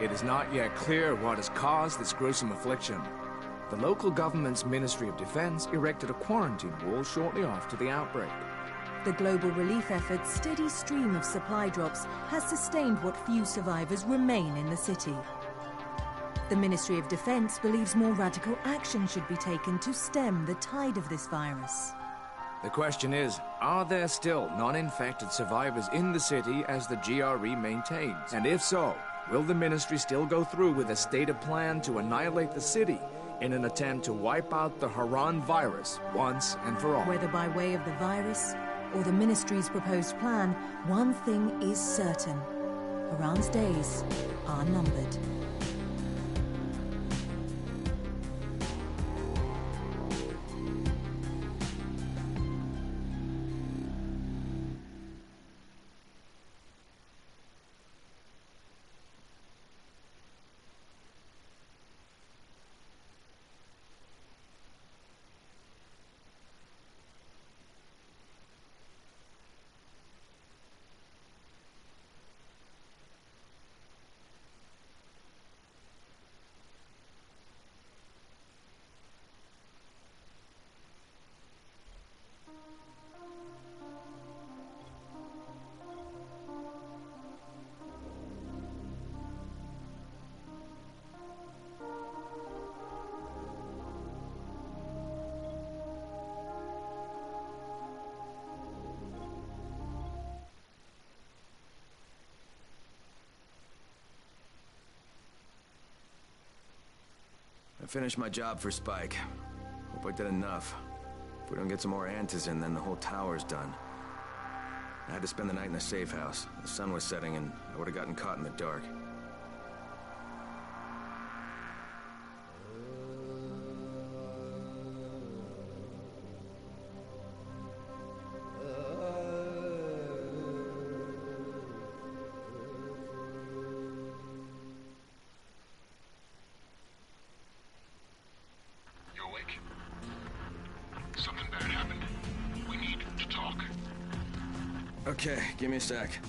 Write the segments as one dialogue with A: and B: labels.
A: It is not yet clear what has caused this gruesome affliction. The local government's Ministry of Defense erected a quarantine wall shortly after the outbreak.
B: The global relief effort's steady stream of supply drops has sustained what few survivors remain in the city. The Ministry of Defense believes more radical action should be taken to stem the tide of this virus.
A: The question is, are there still non-infected survivors in the city as the GRE maintains? And if so, will the Ministry still go through with a stated plan to annihilate the city in an attempt to wipe out the Haran virus once and for all?
B: Whether by way of the virus or the Ministry's proposed plan, one thing is certain. Haran's days are numbered.
C: I finished my job for Spike. Hope I did enough. If we don't get some more antis in, then the whole tower's done. I had to spend the night in a safe house. The sun was setting and I would have gotten caught in the dark. Okay, give me a sec.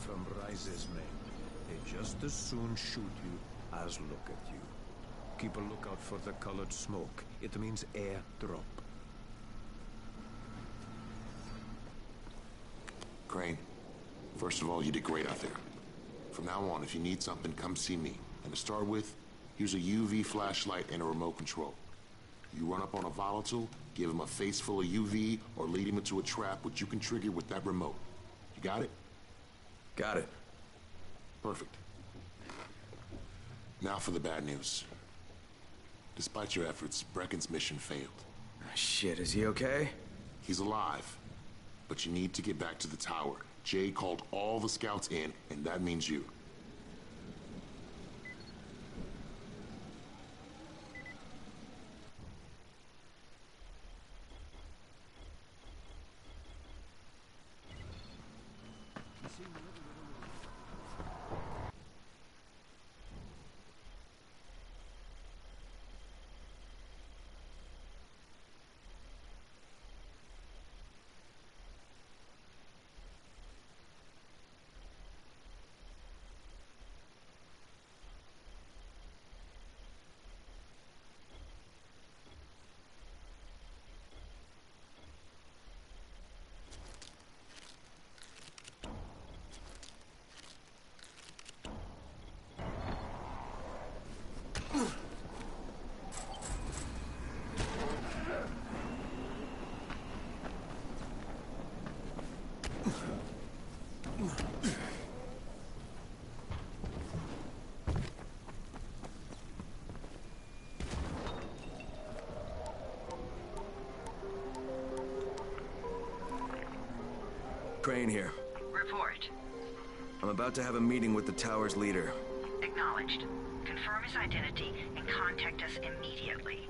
D: From Rise's men. They just as soon shoot you as look at you. Keep a lookout for the colored smoke. It means airdrop.
E: Crane, first of all, you did great out there. From now on, if you need something, come see me. And to start with, here's a UV flashlight and a remote control. You run up on a volatile, give him a face full of UV, or lead him into a trap which you can trigger with that remote. You got it?
C: Got it.
E: Perfect. Now for the bad news. Despite your efforts, Brecken's mission failed.
C: Shit, is he okay?
E: He's alive. But you need to get back to the tower. Jay called all the scouts in, and that means you.
C: Crane here.
F: Report.
C: I'm about to have a meeting with the tower's leader.
F: Acknowledged. Confirm his identity and contact us immediately.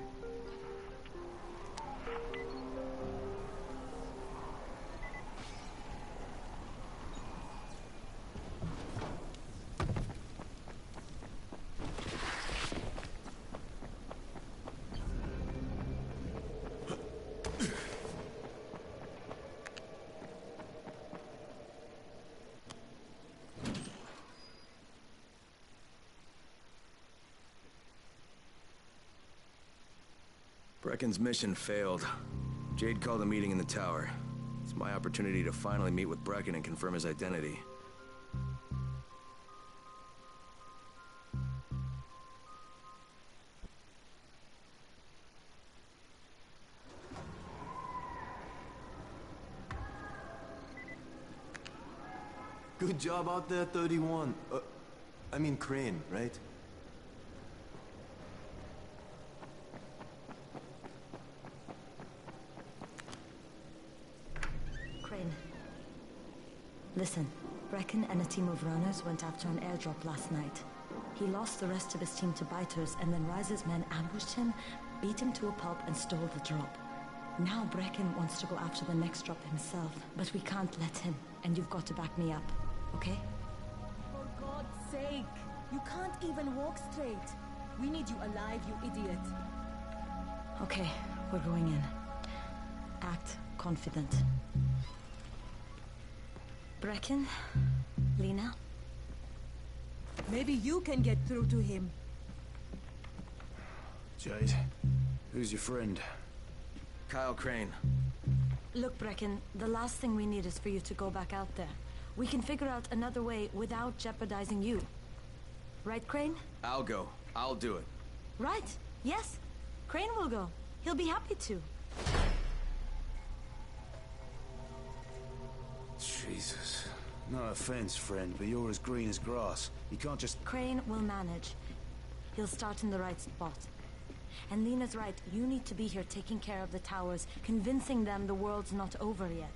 C: Brecken's mission failed. Jade called a meeting in the tower. It's my opportunity to finally meet with Brecken and confirm his identity.
G: Good job out there, 31. I mean Crane, right?
H: Crane. Listen, Brecken and a team of runners went after an airdrop last night. He lost the rest of his team to biters, and then Rise's men ambushed him, beat him to a pulp, and stole the drop. Now Brecken wants to go after the next drop himself, but we can't let him, and you've got to back me up, okay?
B: For God's sake! You can't even walk straight. We need you alive, you idiot.
H: Okay, we're going in. Act confident. Brecken? Lena?
B: Maybe you can get through to him.
I: Jade, who's your friend?
C: Kyle Crane.
H: Look, Brecken, the last thing we need is for you to go back out there. We can figure out another way without jeopardizing you. Right, Crane?
C: I'll go. I'll do it.
H: Right. Yes. Crane will go. He'll be happy to.
I: Jesus. No offense, friend, but you're as green as grass. You can't just...
H: Crane will manage. He'll start in the right spot. And Lena's right, you need to be here taking care of the towers, convincing them the world's not over yet.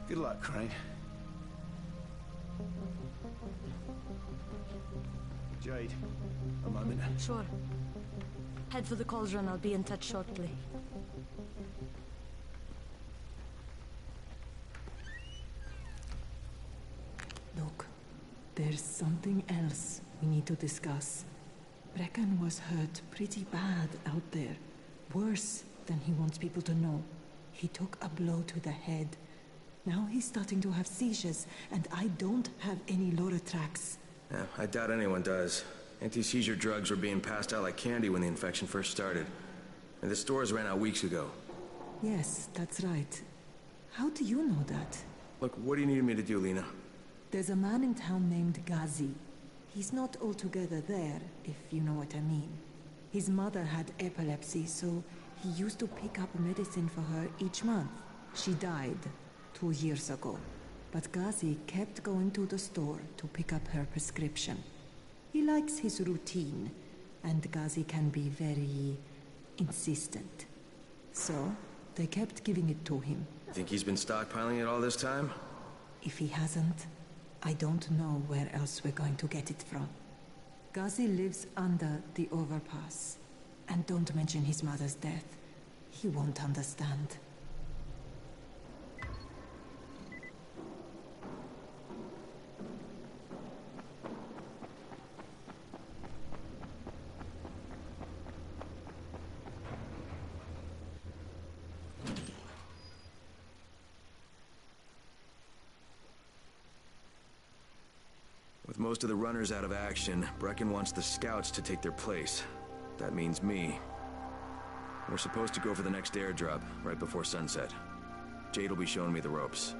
I: Good luck, Crane. Jade, a moment.
H: Sure. Head for the cauldron, I'll be in touch shortly.
J: Look, there's something else we need to discuss. Brecken was hurt pretty bad out there. Worse than he wants people to know. He took a blow to the head. Now he's starting to have seizures, and I don't have any Loratrax.
C: Yeah, I doubt anyone does. Anti-seizure drugs were being passed out like candy when the infection first started. And the stores ran out weeks ago.
J: Yes, that's right. How do you know that?
C: Look, what do you need me to do, Lena?
J: There's a man in town named Ghazi. He's not altogether there, if you know what I mean. His mother had epilepsy, so he used to pick up medicine for her each month. She died 2 years ago. But Ghazi kept going to the store to pick up her prescription. He likes his routine, and Ghazi can be very insistent. So, they kept giving it to him.
C: Think he's been stockpiling it all this time?
J: If he hasn't, I don't know where else we're going to get it from. Ghazi lives under the overpass. And don't mention his mother's death. He won't understand.
C: With most of the runners out of action, Brecken wants the scouts to take their place. That means me. We're supposed to go for the next airdrop, right before sunset. Jade will be showing me the ropes.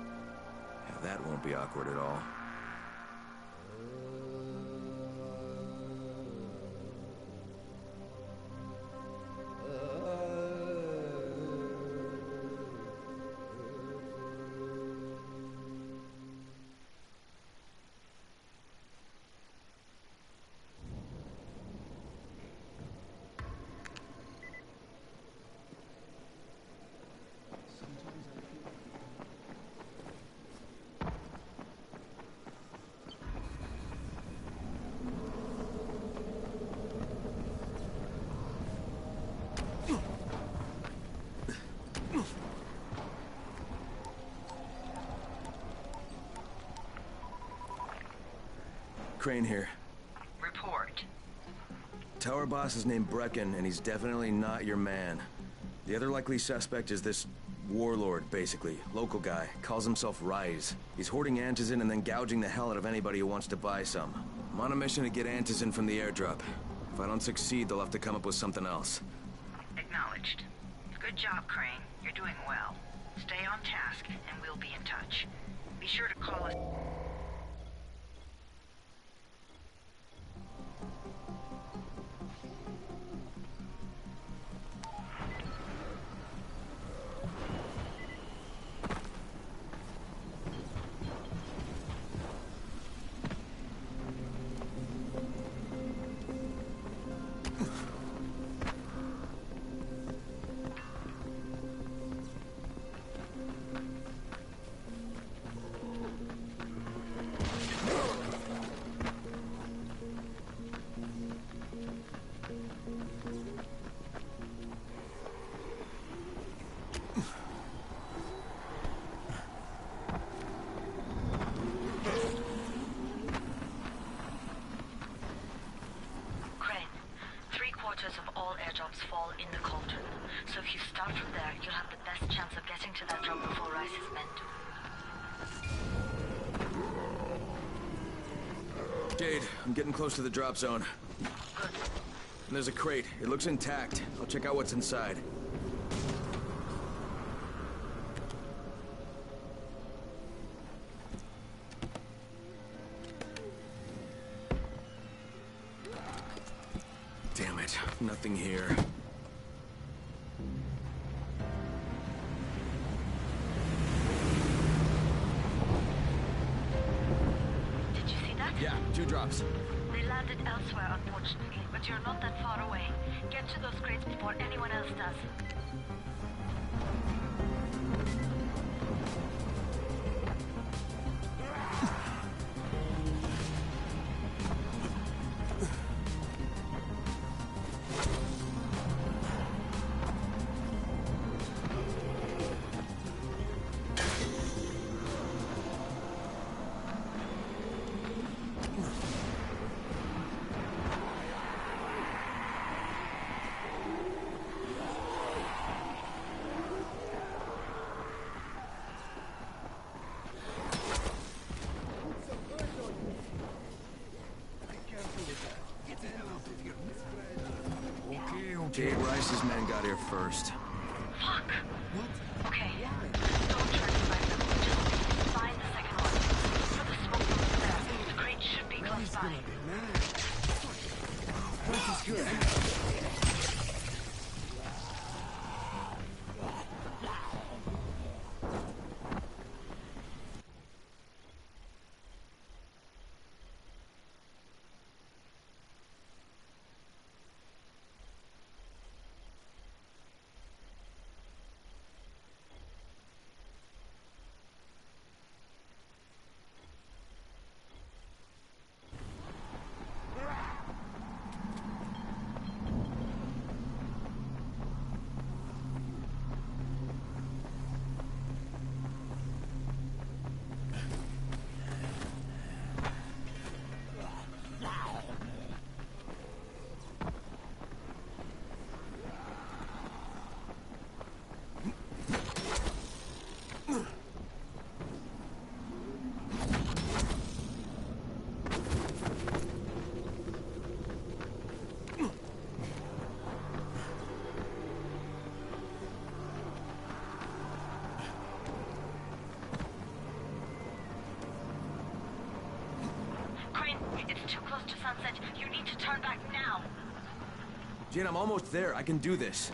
C: Yeah, that won't be awkward at all. Crane here.
F: Report.
C: Tower boss is named Brecken, and he's definitely not your man. The other likely suspect is this warlord, basically. Local guy. Calls himself Rise. He's hoarding antizin and then gouging the hell out of anybody who wants to buy some. I'm on a mission to get antizin from the airdrop. If I don't succeed, they'll have to come up with something else.
F: Acknowledged. Good job, Crane. You're doing well. Stay on task, and we'll be in touch. Be sure to call us.
H: Of all airdrops fall in the cauldron. So if you start from there, you'll have the best chance of getting to that drop before Rice's men do.
C: Jade, I'm getting close to the drop zone.
H: Good.
C: And there's a crate. It looks intact. I'll check out what's inside. Damn it. Nothing here.
H: Did you see that?
C: Yeah, 2 drops.
H: They landed elsewhere, unfortunately, but you're not that far away. Get to those crates before anyone else does.
C: Jade Rice's men got here first.
H: Fuck! What? Okay. Don't try to find them. Just find the second one. Look for the smoke from there. The crate should be close by.
G: This is good.
H: It's too close to sunset. You need to turn back now.
C: Jade, I'm almost there. I can do this.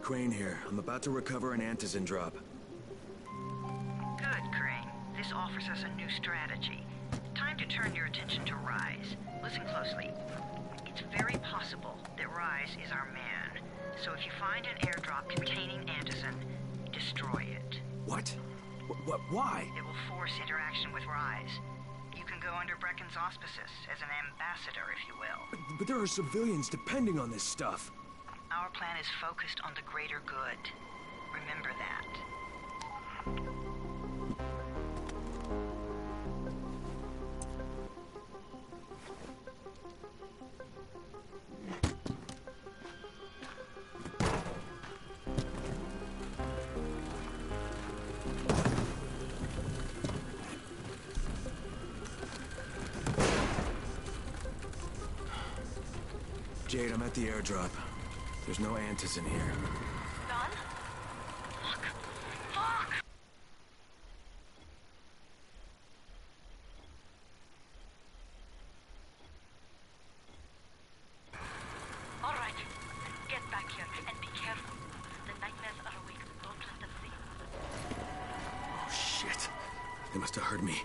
C: Crane here. I'm about to recover an antizin drop.
F: Good, Crane. This offers us a new strategy. Time to turn your attention to Rise. Listen closely. It's very possible that Rise is our man. So if you find an airdrop containing antizin, destroy it.
A: What? Why?
F: It will force interaction with Rise. You can go under Brecken's auspices as an ambassador, if you will.
A: But there are civilians depending on this stuff.
F: Our plan is focused on the greater good. Remember that.
C: Jade, I'm at the airdrop. There's no antizin here.
F: Done? Fuck. Fuck! All right. Get back here and be careful. The nightmares are awake. Don't let them see you.
C: Oh, shit. They must have heard me.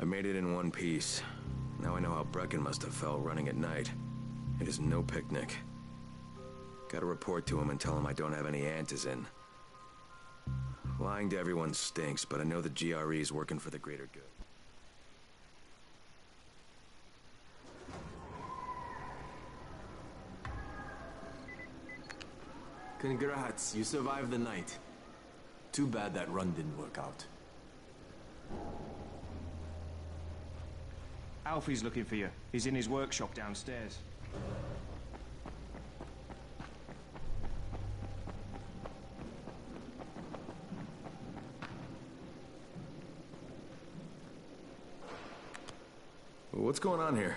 C: I made it in one piece. Now I know how Brecken must have felt running at night. It is no picnic. Gotta report to him and tell him I don't have any antizin. Lying to everyone stinks, but I know the GRE is working for the greater good.
G: Congrats, you survived the night. Too bad that run didn't work out.
K: Alfie's looking for you. He's in his workshop downstairs.
C: What's going on here?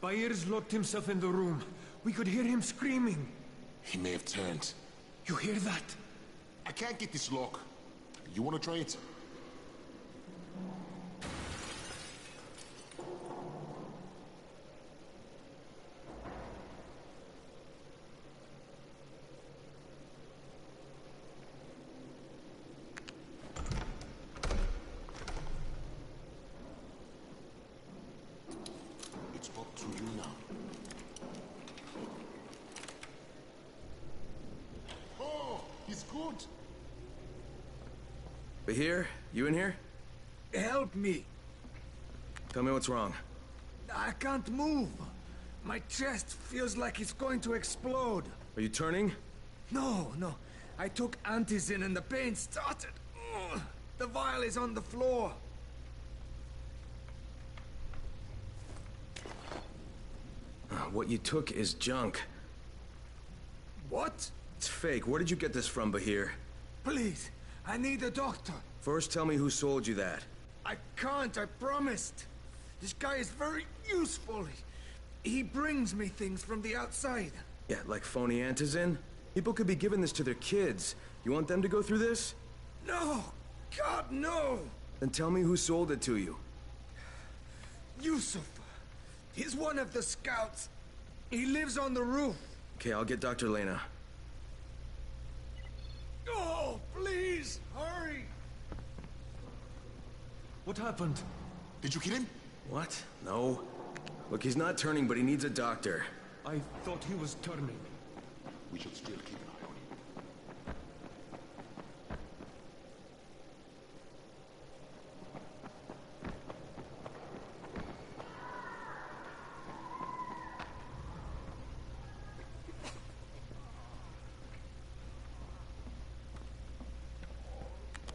D: Byers locked himself in the room. We could hear him screaming.
E: He may have turned.
D: You hear that?
E: I can't get this lock. You want to try it? It's up to you now. Oh, he's good.
C: Bahir, you in here?
A: Help me.
C: Tell me what's wrong.
A: I can't move. My chest feels like it's going to explode.
C: Are you turning?
A: No. I took antizin and the pain started. Ugh. The vial is on the floor.
C: What you took is junk.
A: What?
C: It's fake. Where did you get this from, Bahir?
A: Please, I need a doctor.
C: First, tell me who sold you that.
A: I can't, I promised. This guy is very useful. He brings me things from the outside.
C: Yeah, like phony antizin? People could be giving this to their kids. You want them to go through this?
L: No! God, no!
C: Then tell me who sold it to you.
L: Yusuf. He's one of the scouts. He lives on the roof.
C: Okay, I'll get Dr. Lena.
L: Oh, please, hurry!
G: What happened?
E: Did you kill him?
C: What? No. Look, he's not turning, but he needs a doctor.
G: I thought he was turning.
E: We should still keep an eye on him.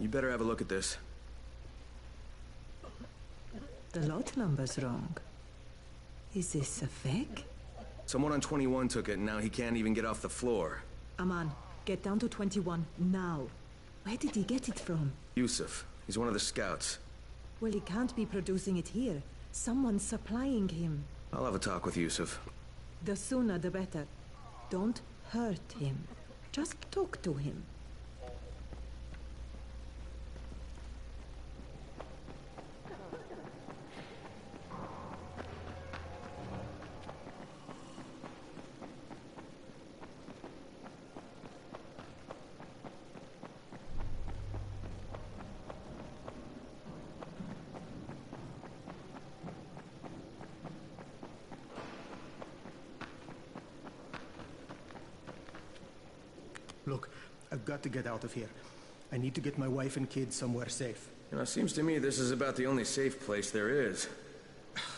C: You better have a look at this.
J: The lot number's wrong. Is this a fake?
C: Someone on 21 took it, and now he can't even get off the floor.
J: Aman, get down to 21, now. Where did he get it from?
C: Yusuf. He's one of the scouts.
J: Well, he can't be producing it here. Someone's supplying him.
C: I'll have a talk with Yusuf.
J: The sooner the better. Don't hurt him. Just talk to him.
M: Look, I've got to get out of here. I need to get my wife and kids somewhere safe.
C: You know, it seems to me this is about the only safe place there is.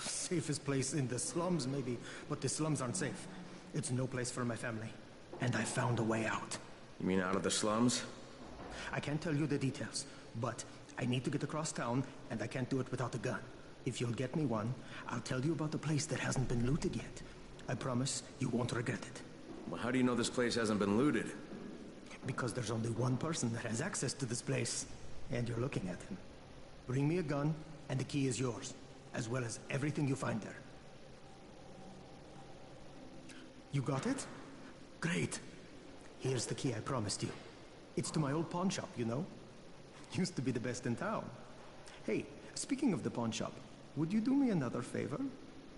M: Safest place in the slums, maybe, but the slums aren't safe. It's no place for my family. And I found a way out.
C: You mean out of the slums?
M: I can't tell you the details, but I need to get across town, and I can't do it without a gun. If you'll get me one, I'll tell you about the place that hasn't been looted yet. I promise you won't regret it.
C: Well, how do you know this place hasn't been looted?
M: Because there's only one person that has access to this place, and you're looking at him. Bring me a gun, and the key is yours, as well as everything you find there. You got it? Great. Here's the key I promised you. It's to my old pawn shop, you know? Used to be the best in town. Hey, speaking of the pawn shop, would you do me another favor?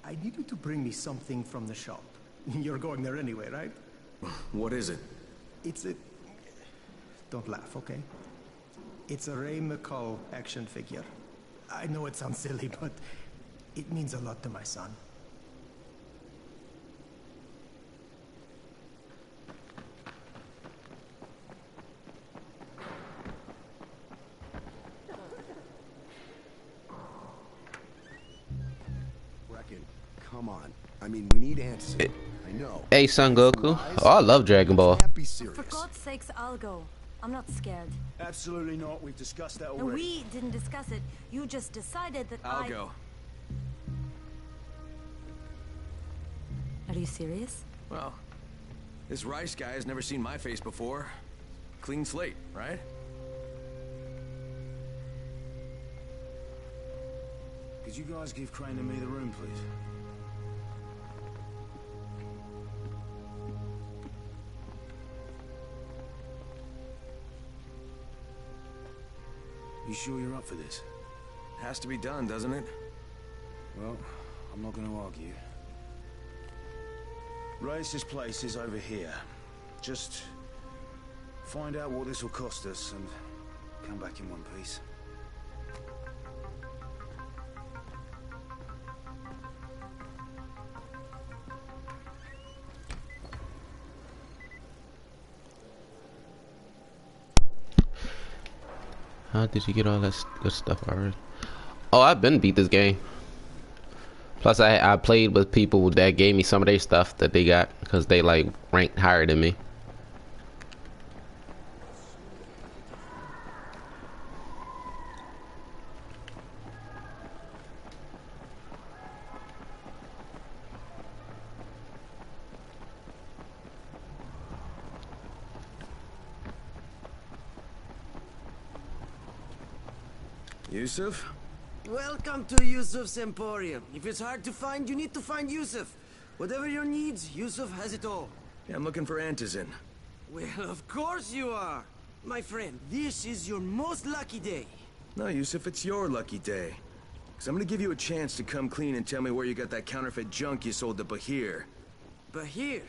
M: I need you to bring me something from the shop. You're going there anyway, right?
C: What is it?
M: It's a... Don't laugh, okay? It's a Ray McCall action figure. I know it sounds silly, but it means a lot to my son.
N: Come on. I mean, we need answers. I know.
O: Hey, Son Goku. Oh, I love Dragon Ball.
H: For God's sakes, I'll go. I'm not scared.
I: Absolutely not. We've discussed that already.
H: And we didn't discuss it. You just decided that
C: I'll go.
H: Are you serious?
C: Well, this Rice guy has never seen my face before. Clean slate, right?
I: Could you guys give Crane and me the room, please? You sure you're up for this?
C: Has to be done, doesn't it?
I: Well, I'm not going to argue. Rice's place is over here. Just find out what this will cost us and come back in one piece.
O: How did you get all that good stuff already? Oh, I've been beat this game. Plus, I played with people that gave me some of their stuff that they got because they like ranked higher than me.
C: Yusuf?
P: Welcome to Yusuf's Emporium. If it's hard to find, you need to find Yusuf. Whatever your needs, Yusuf has it all.
C: Yeah, I'm looking for Antizin.
P: Well, of course you are. My friend, this is your most lucky day.
C: No, Yusuf, it's your lucky day. Because I'm gonna give you a chance to come clean and tell me where you got that counterfeit junk you sold to Bahir.
P: Bahir?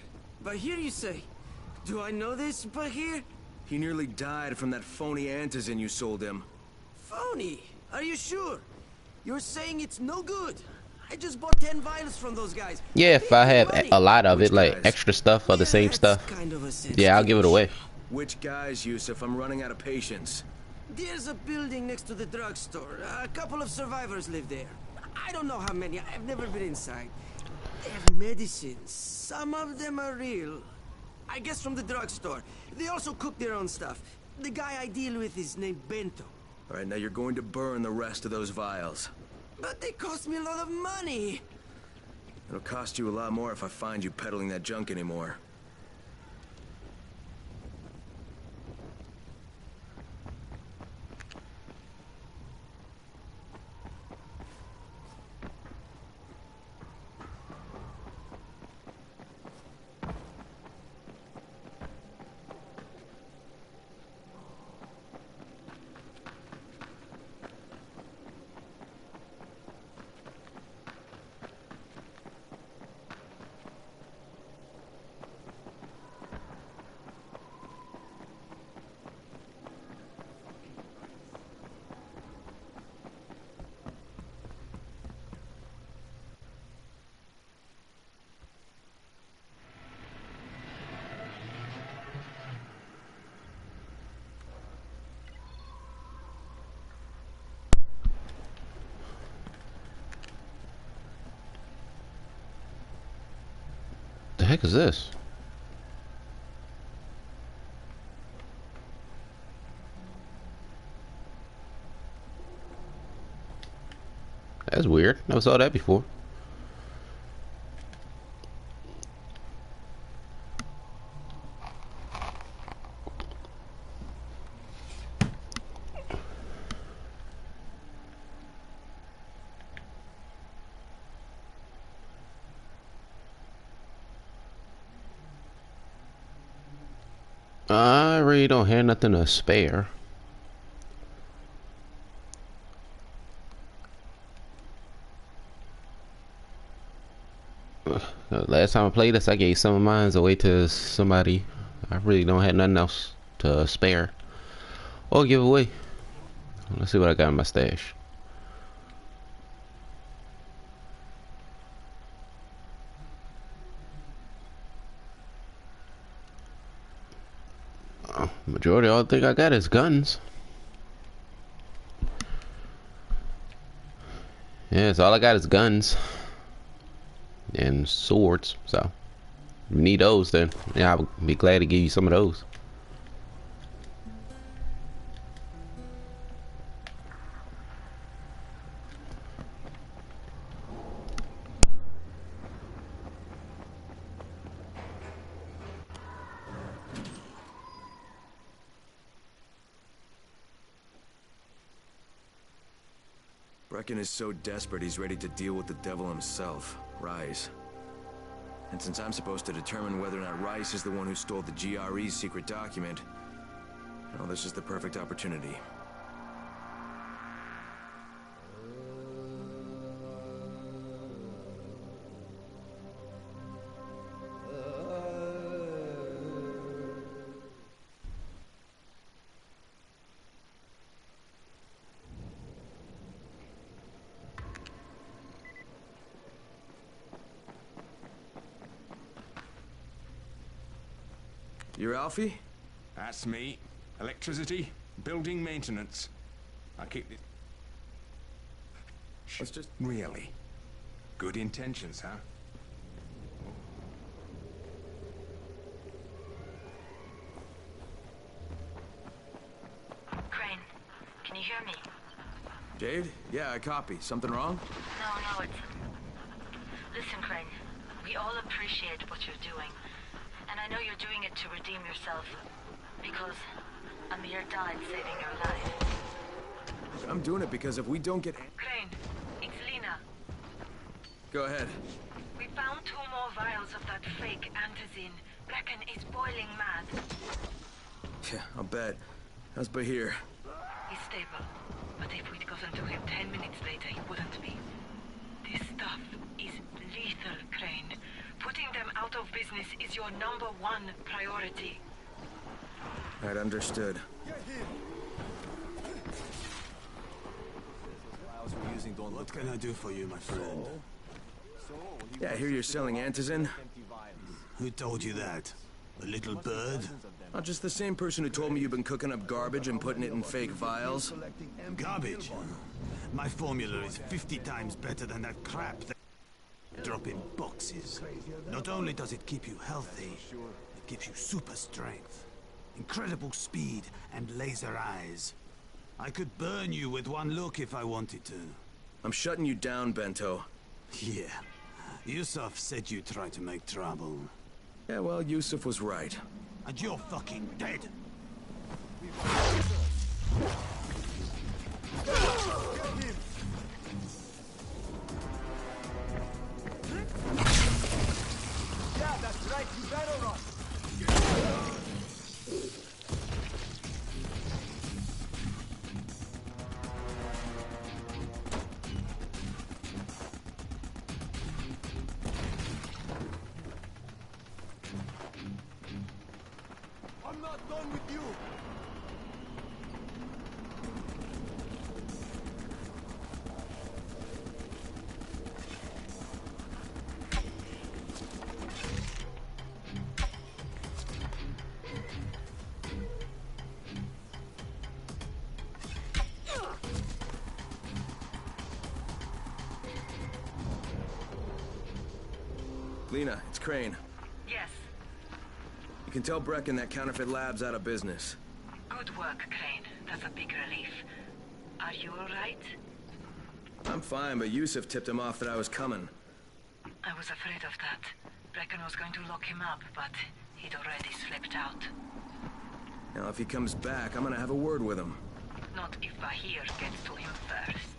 P: Bahir, you say? Do I know this Bahir?
C: He nearly died from that phony antizin you sold him.
P: Phony? Are you sure? You're saying it's no good? I just bought 10 vials from those guys.
O: Yeah, if I have a lot of it, like extra stuff or the same stuff, yeah, I'll give it away.
C: Which guys, Yusuf? I'm running out of patience.
P: There's a building next to the drugstore. A couple of survivors live there. I don't know how many. I've never been inside. They have medicines. Some of them are real. I guess from the drugstore. They also cook their own stuff. The guy I deal with is named Bento.
C: All right, now you're going to burn the rest of those vials.
P: But they cost me a lot of money.
C: It'll cost you a lot more if I find you peddling that junk anymore.
O: The heck is this? That's weird. Never saw that before. I really don't have nothing to spare. Last time I played this, I gave some of mine away to somebody. I really don't have nothing else to spare or give away. Let's see what I got in my stash. Majority of all I think I got is guns. Yeah, so all I got is guns and swords. So if you need those, then yeah, I'll be glad to give you some of those.
C: Brecken is so desperate he's ready to deal with the devil himself, Rise. And since I'm supposed to determine whether or not Rice is the one who stole the GRE's secret document, well, this is the perfect opportunity. You're Alfie?
D: That's me. Electricity, building maintenance. I keep it.
C: Let's just...
D: Really? Good intentions, huh?
F: Crane, can you hear me?
C: Jade? Yeah, I copy. Something wrong?
F: No, it's... Listen, Crane, we all appreciate what you're doing. And I know you're doing it to redeem yourself. Because Amir died saving your life.
C: I'm doing it because if we don't get...
F: Crane, it's Lena.
C: Go ahead.
F: We found 2 more vials of that fake antizin. Brecken is boiling mad.
C: Yeah, I'll bet. How's Bahir?
Q: He's stable, but if we'd gotten to him 10 minutes later, he wouldn't be. This stuff is lethal, Crane. Putting them out of business is your #1 priority.
C: Right, understood.
D: What can I do for you, my friend?
C: Yeah, I hear you're selling antizin.
D: Who told you that? A little bird?
C: Not just the same person who told me you've been cooking up garbage and putting it in fake vials.
D: Garbage? My formula is 50 times better than that crap they drop in boxes. Not only does it keep you healthy, it gives you super strength, incredible speed, and laser eyes. I could burn you with one look if I wanted to.
C: I'm shutting you down, Bento.
D: Yeah. Yusuf said you tried to make trouble.
C: Yeah, well, Yusuf was right.
D: And you're fucking dead!
L: Yeah, that's right, you better run! I'm not done with you!
C: Lena, it's Crane.
Q: Yes.
C: You can tell Brecken that counterfeit lab's out of business.
Q: Good work, Crane. That's a big relief. Are you all right?
C: I'm fine, but Yusuf tipped him off that I was coming.
Q: I was afraid of that. Brecken was going to lock him up, but he'd already slipped out.
C: Now, if he comes back, I'm gonna have a word with him.
Q: Not if Bahir gets to him first.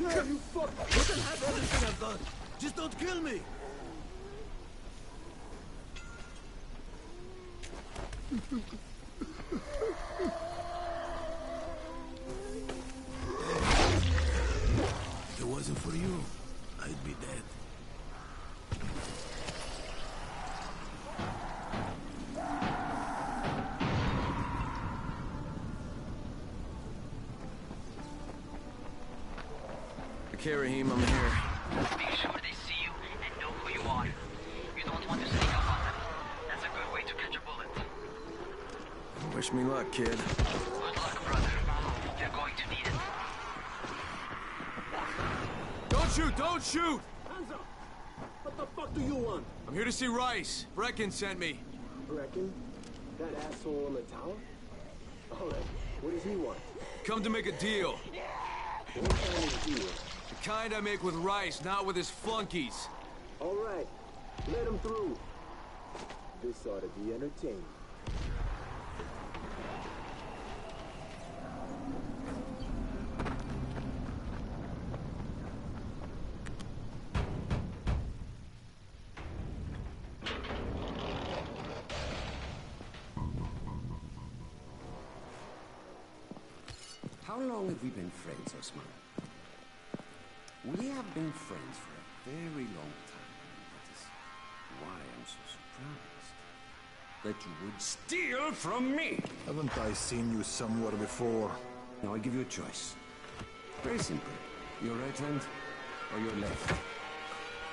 P: Yeah, you fuck! You can have everything I've got. Just don't kill me.
D: If it wasn't for you, I'd be dead.
C: Okay, Rahim, I'm here. Wish me luck, kid.
Q: Good luck, brother. You're going to need it.
A: Don't shoot! Don't shoot!
R: Hands up! What the fuck do you want?
A: I'm here to see Rice. Brecken sent me.
R: Brecken? That asshole in the tower? Alright, what does he want?
A: Come to make a deal.
R: What kind of deal?
A: The kind I make with Rice, not with his flunkies.
R: Alright, let him through. This ought to be entertaining.
S: How long have we been friends, Osman? We have been friends for a very long time. That is why I'm so surprised that you would steal from me.
T: Haven't I seen you somewhere before?
S: Now I give you a choice. Very simple. Your right hand or your left?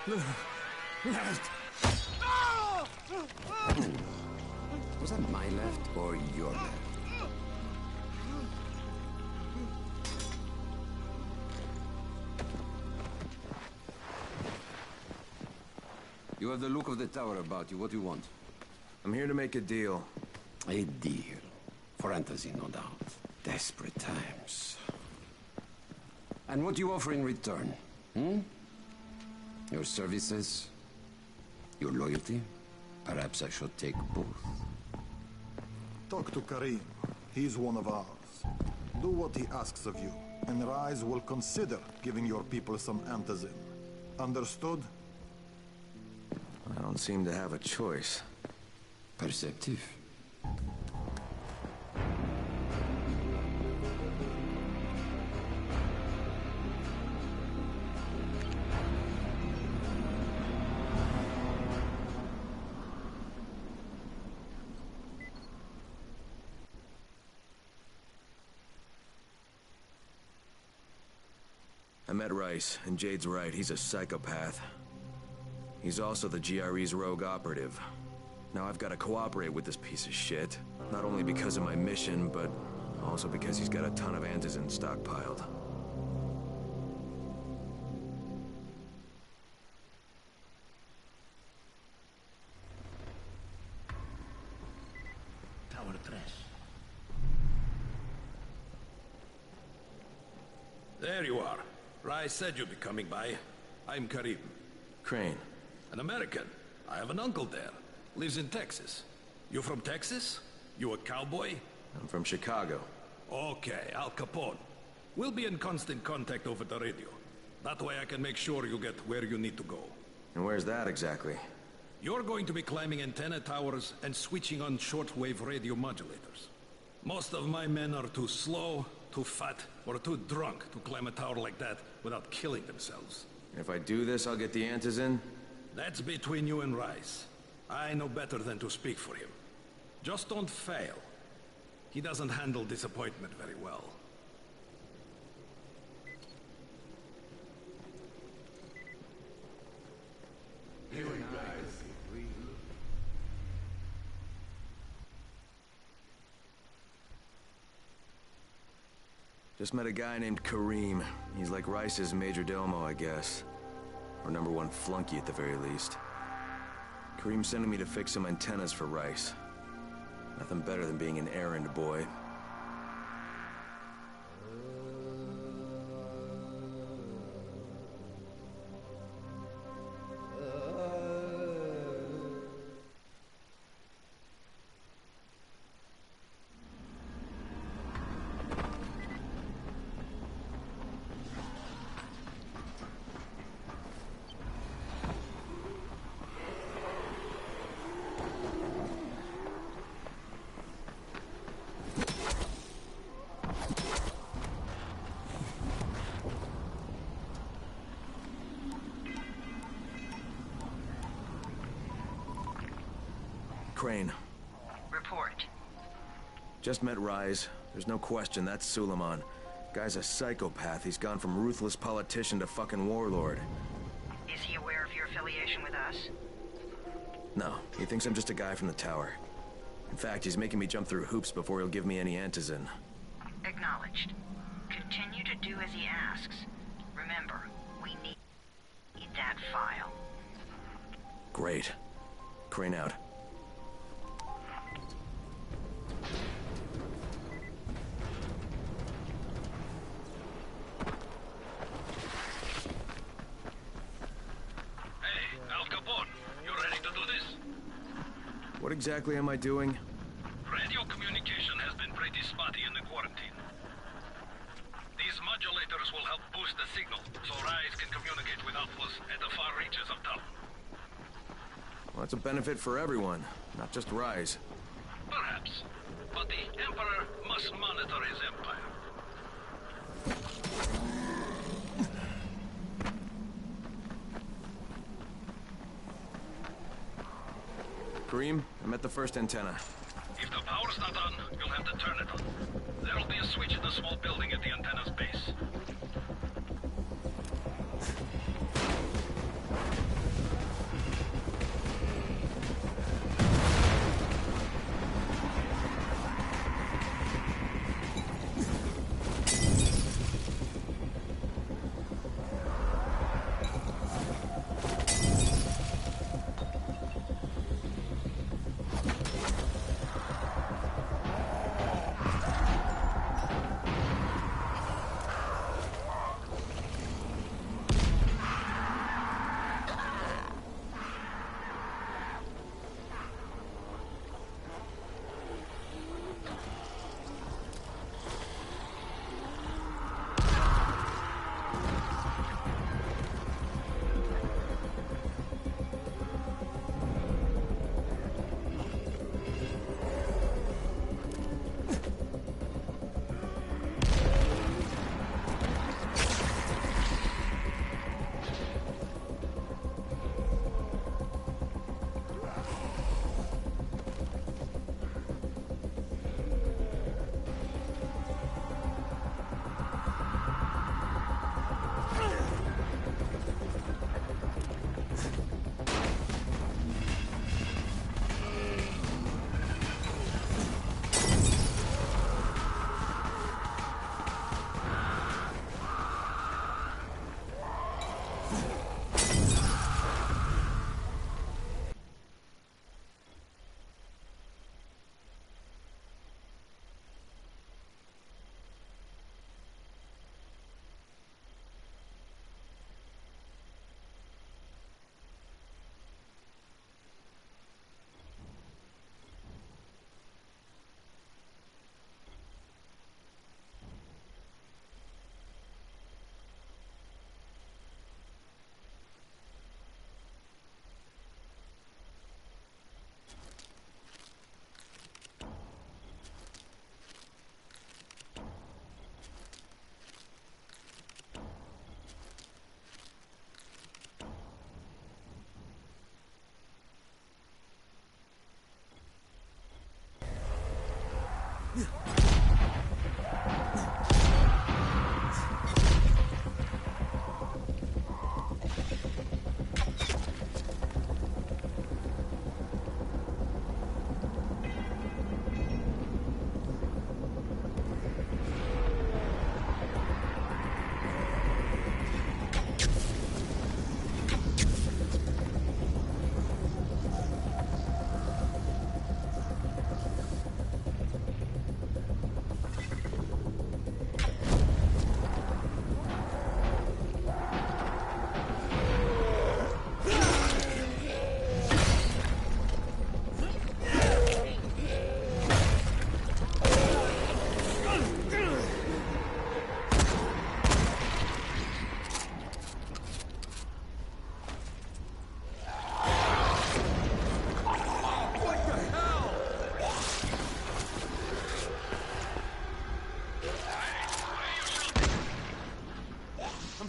T: Left.
S: Was that my left or your left? You have the look of the tower about you. What do you want?
C: I'm here to make a deal.
S: A deal. For fantasy, no doubt. Desperate times. And what do you offer in return? Hmm? Your services? Your loyalty? Perhaps I should take both.
T: Talk to Karim. He's one of ours. Do what he asks of you, and Rise will consider giving your people some antizin. Understood?
C: I don't seem to have a choice.
S: Perceptive.
C: I met Rice, and Jade's right, he's a psychopath. He's also the GRE's rogue operative. Now I've got to cooperate with this piece of shit. Not only because of my mission, but also because he's got a ton of antizin stockpiled.
U: Tower 3.
V: There you are. Rice said you'd be coming by. I'm Karim.
C: Crane.
V: An American. I have an uncle there. Lives in Texas. You from Texas? You a cowboy?
C: I'm from Chicago.
V: Okay, Al Capone. We'll be in constant contact over the radio. That way I can make sure you get where you need to go.
C: And where's that exactly?
V: You're going to be climbing antenna towers and switching on shortwave radio modulators. Most of my men are too slow, too fat, or too drunk to climb a tower like that without killing themselves.
C: If I do this, I'll get the antizin?
V: That's between you and Rice. I know better than to speak for him. Just don't fail. He doesn't handle disappointment very well.
C: Just met a guy named Karim. He's like Rice's major domo, I guess. Or #1 flunky at the very least. Karim's sending me to fix some antennas for Rice. Nothing better than being an errand boy. Crane.
F: Report.
C: Just met Rise. There's no question, that's Suleiman. Guy's a psychopath. He's gone from ruthless politician to fucking warlord.
F: Is he aware of your affiliation with us?
C: No, he thinks I'm just a guy from the tower. In fact, he's making me jump through hoops before he'll give me any antizin.
F: Acknowledged. Continue to do as he asks. Remember, we need that file.
C: Great. Crane out. What exactly am I doing?
V: Radio communication has been pretty spotty in the quarantine. These modulators will help boost the signal, so Rise can communicate with outposts at the far reaches of town.
C: Well, that's a benefit for everyone, not just Rise.
V: Perhaps. But the Emperor must monitor his empire.
C: Kareem, I'm at the first antenna.
V: If the power's not on, you'll have to turn it on. There'll be a switch in the small building at the antenna's base.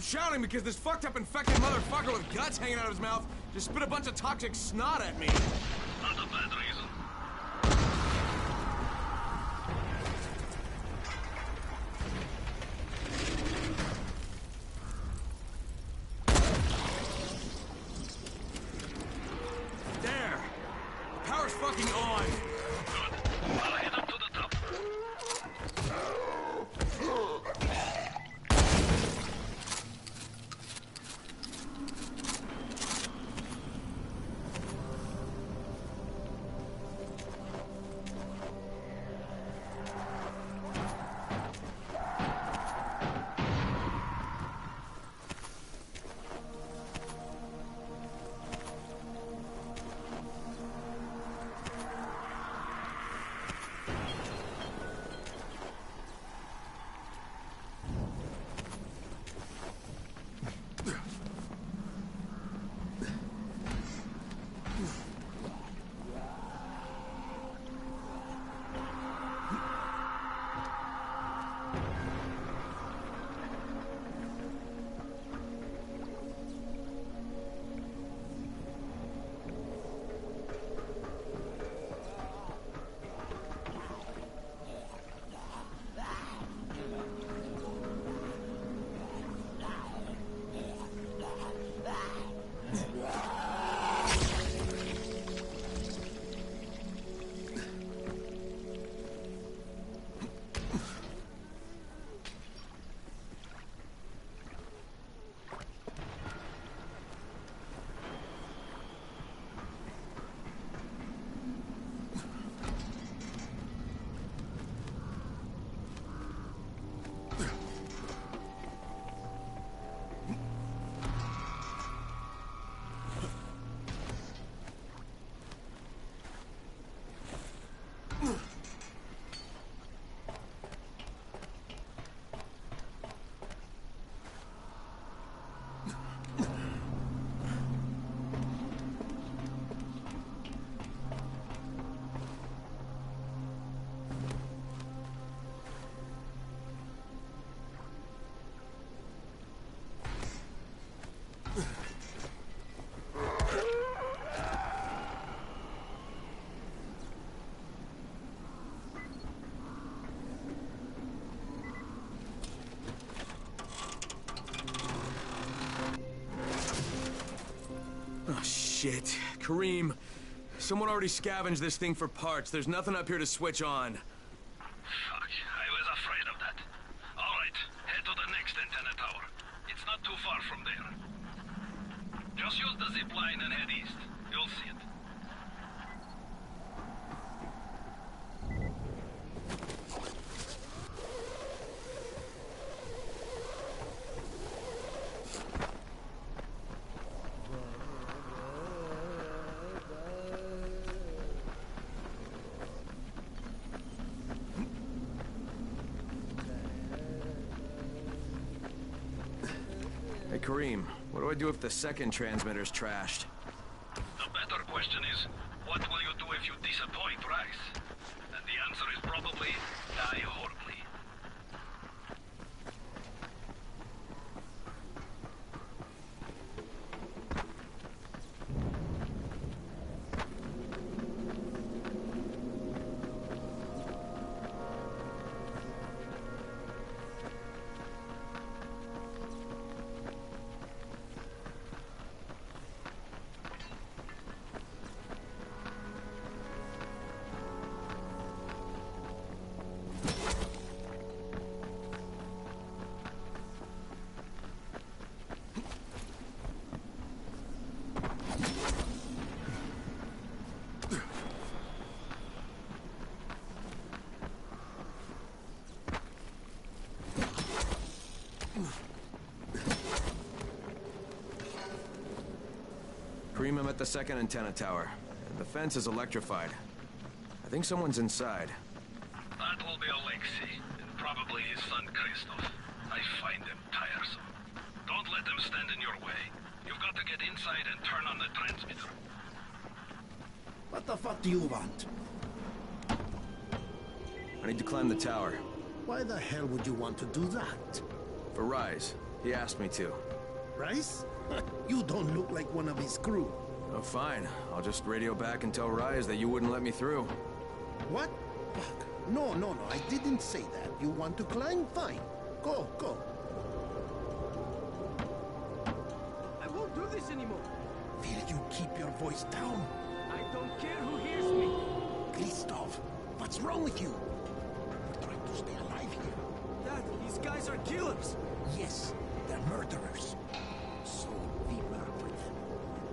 A: Shouting because this fucked up infected motherfucker with guts hanging out of his mouth just spit a bunch of toxic snot at me.
V: Not a bad reason.
A: There! The power's fucking on!
V: Good.
C: Shit. Kareem, someone already scavenged this thing for parts. There's nothing up here to switch on.
V: Fuck, I was afraid of that. All right, head to the next antenna tower. It's not too far from there. Just use the zip line and head east. You'll see it.
C: Hey, Kareem, what do I do if the second transmitter's trashed?
V: The better question is, what will you do if you disappoint Rice? And the answer is probably die horribly.
C: Kareem, I'm at the second antenna tower. The fence is electrified. I think someone's inside.
V: That will be Alexei, and probably his son Christoph. I find them tiresome. Don't let them stand in your way. You've got to get inside and turn on the transmitter.
D: What the fuck do you want?
C: I need to climb the tower.
D: Why the hell would you want to do that?
C: For Rise. He asked me to.
D: Rice? You don't look like one of his crew.
C: Oh, fine. I'll just radio back and tell Rise that you wouldn't let me through.
D: What? Fuck. No, I didn't say that. You want to climb? Fine. Go.
P: I won't do this anymore.
D: Will you keep your voice down?
P: I don't care who hears me.
D: Christoph, what's wrong with you? We're trying to stay alive here.
P: Dad, these guys are killers.
D: Yes, they're murderers. So we work with them.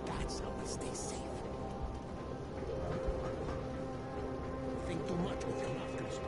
D: That's how we stay safe. Think too much with your mouth, Christoph.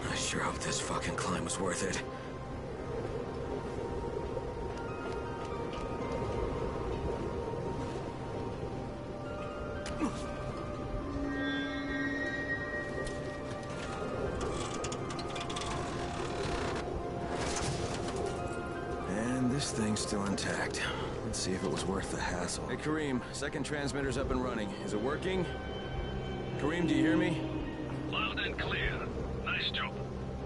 C: I sure hope this fucking climb was worth it. And this thing's still intact. Let's see if it was worth the hassle. Hey, Kareem, second transmitter's up and running. Is it working? Kareem, do you hear me?
V: Loud and clear. Nice job.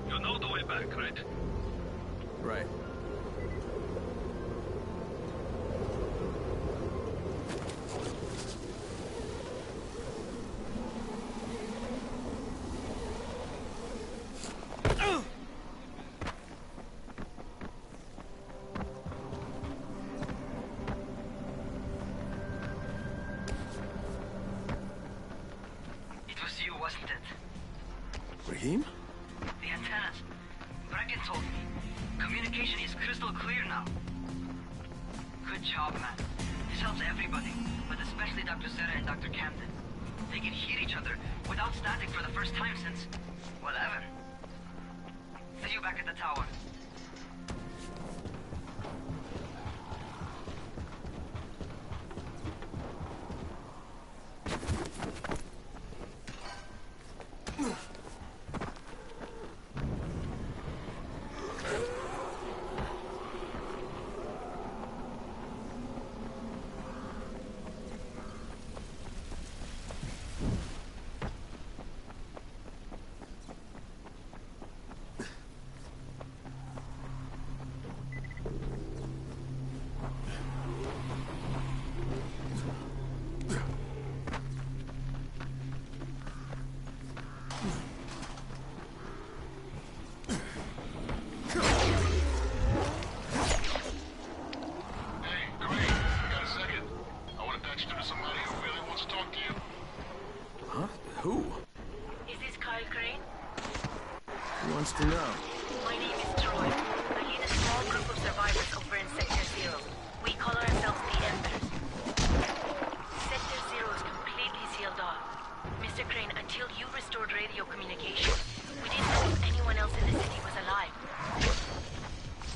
V: You know the way back, right?
C: Right.
B: It was you, wasn't it?
C: Raheem?
B: The antennas. Brecken told me. Communication is crystal clear now. Good job, man. This helps everybody, but especially Dr. Zeta and Dr. Camden. They can hear each other without static for the first time since... well, ever. See you back at the tower.
C: To know.
F: My name is Troy. I lead a small group of survivors over in Sector Zero. We call ourselves the Embers. Sector Zero is completely sealed off. Mr. Crane, until you restored radio communication, we didn't know if anyone else in the city was alive.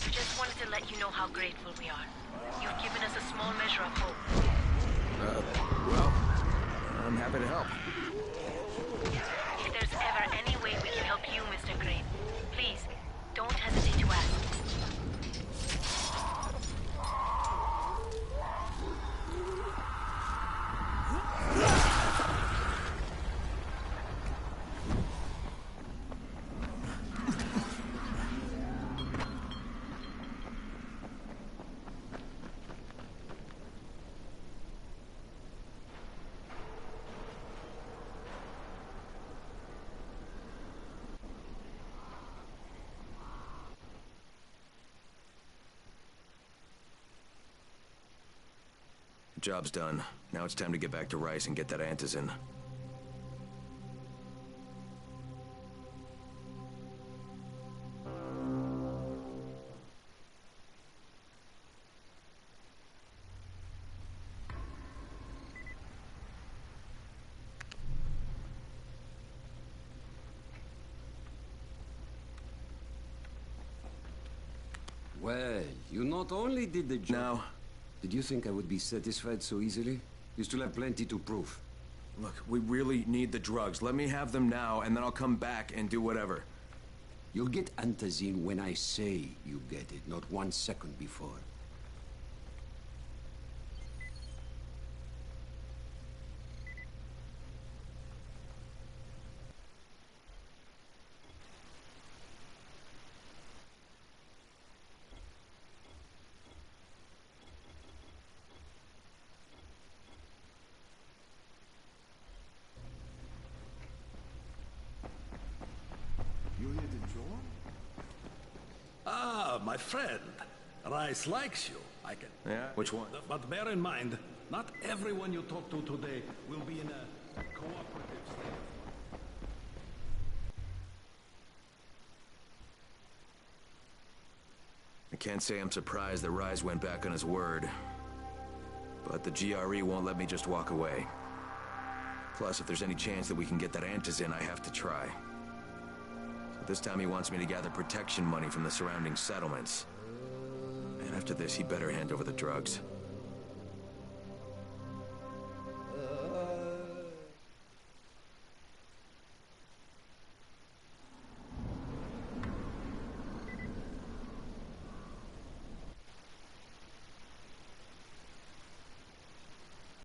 F: We just wanted to let you know how grateful we are. You've given us a small measure of hope.
C: Well, I'm happy to help.
F: If there's ever any way we can help you, Mr. Crane, please, don't hesitate to ask.
C: Job's done. Now it's time to get back to Rice and get that antizin.
S: Well, you not only did the job...
C: No.
S: Did you think I would be satisfied so easily? You still have plenty to prove.
C: Look, we really need the drugs. Let me have them now, and then I'll come back and do whatever.
S: You'll get antizin when I say you get it, not 1 second before.
V: My friend, Rice likes you. I can...
C: Yeah? Which one?
V: But bear in mind, not everyone you talk to today will be in a cooperative state.
C: I can't say I'm surprised that Rise went back on his word. But the GRE won't let me just walk away. Plus, if there's any chance that we can get that antizin, I have to try. This time he wants me to gather protection money from the surrounding settlements. And after this, he better hand over the drugs.